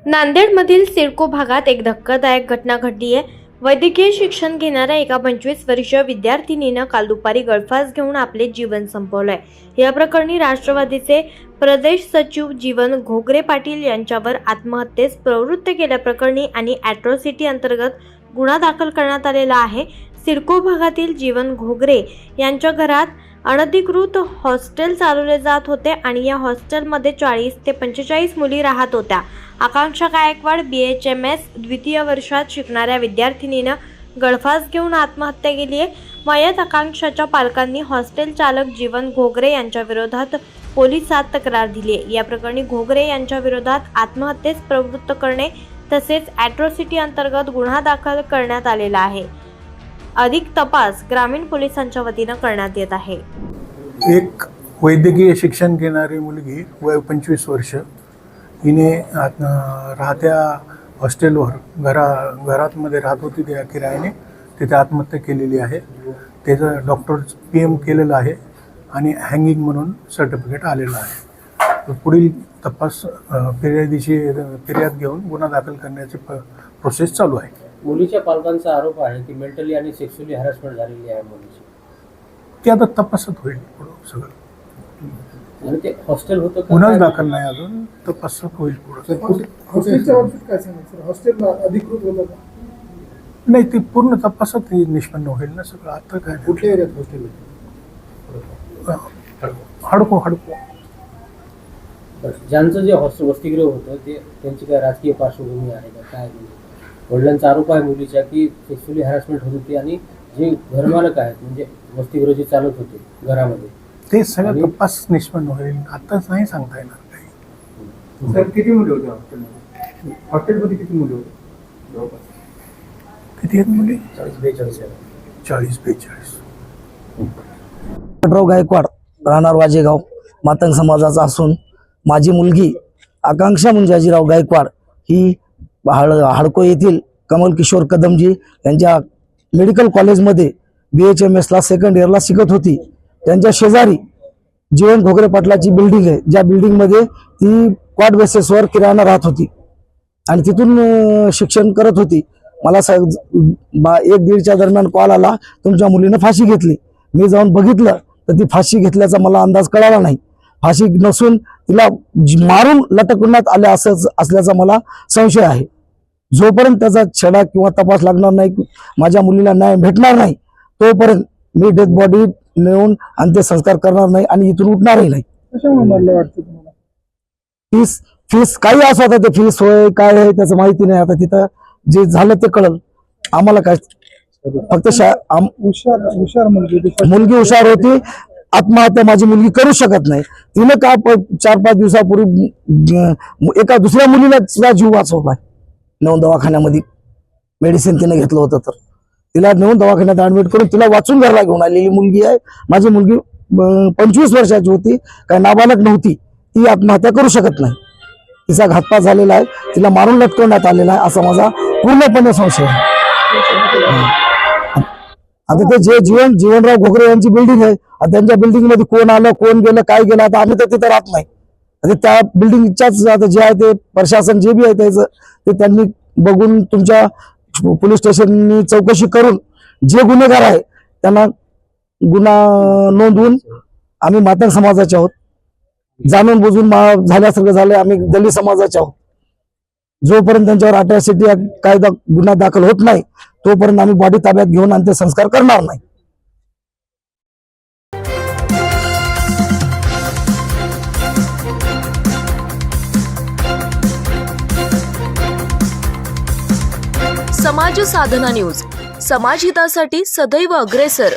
नांदेडमधील सिडको भागात एक धक्कादायक घटना घडली आहे। वैद्यकीय शिक्षण घेणाऱ्या एका 25 वर्षीय विद्यार्थिनीनं काल दुपारी गळफास घेऊन आपले जीवन संपवलंय। या प्रकरणी राष्ट्रवादीचे प्रदेश सचिव जीवन घोगरे पाटील यांच्यावर आत्महत्येस प्रवृत्त केल्याप्रकरणी आणि अॅट्रॉसिटी अंतर्गत गुन्हा दाखल करण्यात आलेला आहे। सिडको भागातील जीवन घोगरे यांच्या घरात अनधिकृत हॉस्टेल चालवले जात होते आणि या हॉस्टेलमध्ये 40 ते 45 मुली राहत होत्या। आकांक्षा गायकवाड BHMS द्वितीय वर्षात शिकणाऱ्या विद्यार्थिनीनं गळफास घेऊन आत्महत्या केली आहे। मयत आकांक्षाच्या पालकांनी हॉस्टेल चालक जीवन घोगरे यांच्या विरोधात पोलिसात तक्रार दिली आहे। या प्रकरणी घोगरे यांच्या विरोधात आत्महत्येस प्रवृत्त करणे तसेच अॅट्रॉसिटी अंतर्गत गुन्हा दाखल करण्यात आलेला आहे। अधिक तपास ग्रामीण पोलिसांच्या वतीने करण्यात येत आहे। एक वैद्यकीय शिक्षण घेणारी मुलगी वय 25 वर्ष हिने राहत्या हॉस्टेलवर घरामध्ये राहत होती त्या किरायाने तिथे आत्महत्या केलेली आहे। त्याचं डॉक्टर PM केलेलं आहे आणि हँगिंग म्हणून सर्टिफिकेट आलेलं आहे। पुढील तपास फिर्याद घेऊन गुन्हा दाखल करण्याची प्रोसेस चालू आहे। मुलीच्या पालकांचा आरोप आहे की मेंटली आणि सेक्शुअली हॅरॅसमेंट झालेली आहे मुलीची। ते आता तपासात होईल पुढं सगळं। आणि ते हॉस्टेल होतं का? गुन्हा दाखल नाही अजून, तपासात होईल पुढं। हॉस्टेलच्या बाबतीत काय सांगायचं? हॉस्टेल अधिकृत होतं का? नाही, ते पूर्ण तपासात निष्पन्न होईल ना सगळं। आता काय कुठल्या एरियात हॉस्टेल हडको ज्यांचं जे हॉस्टेल वसतिगृह होतं ते त्यांची काय राजकीय पार्श्वभूमी आहे का काय? वडिलांचा आरोप आहे मुलीच्या की सेक्शुअली हॅरॅसमेंट होत होती आणि जे घरमालक आहेत म्हणजे वसतिगृह जे चालत होते घरामध्ये ते सगळं तपास निष्पन्न होईल। आताच नाही सांगता येणार काही। सर किती मुले होते हॉस्टेलमध्ये? हॉस्टेलमध्ये किती मुले होते? किती आहेत मुली? 40-42 40-42। राव गायकवाड राहणार वाजेगाव मातंग समाजाचा असून माझी मुलगी आकांक्षा मुंजाजीराव गायकवाड ही हडको येथील कमल किशोर कदमजी यांच्या मेडिकल कॉलेजमध्ये BHMSला सेकंड इयरला शिकत होती। त्यांच्या शेजारी जीवन घोगरे पाटलाची बिल्डिंग आहे, ज्या बिल्डिंगमध्ये ती क्वाड बेसिसवर किरायानं राहत होती आणि तिथून शिक्षण करत होती। मला 1-1:30च्या दरम्यान कॉल आला, तुमच्या मुलीनं फाशी घेतली। मी जाऊन बघितलं तर ती फाशी घेतल्याचा मला अंदाज कळाला नाही। फाशी नसून तिला मारून लटकवण्यात आले असल्याचा मला संशय आहे। जोपर्यंत त्याचा छडा किंवा तपास लागणार नाही, माझ्या मुलीला न्याय भेटणार नाही, तोपर्यंत मी डेथ बॉडी नेऊन अंत्यसंस्कार करणार नाही आणि इथून उठणारही नाही। कशामुळे मला वाटतं तुम्हाला? फीस काही असो, आता ते फीस होय काय आहे त्याचं माहिती नाही। आता तिथं जे झालं ते कळलं आम्हाला। काय फक्त हुशार मुलगी हुशार होती। आत्महत्या माझी मुलगी करू शकत नाही। तिने का 4-5 दिवसापूर्वी एका दुसऱ्या मुलीला सुद्धा जीव वाचवलाय। नेऊन दवाखान्यामध्ये मेडिसिन तिने घेतलं होतं तर तिला नेऊन दवाखान्यात ऍडमिट करून तिला वाचून घरला घेऊन आलेली मुलगी आहे। माझी मुलगी 25 वर्षाची होती, काही नाबालक नव्हती। ती आत्महत्या करू शकत नाही। तिचा घातपात झालेला आहे, तिला मारून लटकवण्यात आलेला आहे असा माझा पूर्णपणे संशय आहे। आता ते जे जीवनराव घोगरे यांची बिल्डिंग आहे, त्यांच्या बिल्डिंग मध्ये कोण आलं कोण गेलं काय गेलं आता आम्ही तर तिथं राहत नाही। त्या बिल्डिंगच्याच आता जे आहे ते प्रशासन जे बी आहे त्याचं ते त्यांनी बघून तुमच्या पोलीस स्टेशननी चौकशी करून जे गुन्हेगार आहे त्यांना गुन्हा नोंदवून आम्ही मातंग समाजाचे आहोत। जाणून बुजून झाल्यासारखं झालं, आम्ही दलित समाजाचे आहोत। जोपर्यंत त्यांच्यावर अॅट्रॉसिटी कायदा गुन्हा दाखल होत नाही तोपर्यंत आम्ही बॉडी ताब्यात घेऊन अंत्यसंस्कार करणार नाही। समाज साधना न्यूज, समाजहितासाठी सदैव अग्रेसर।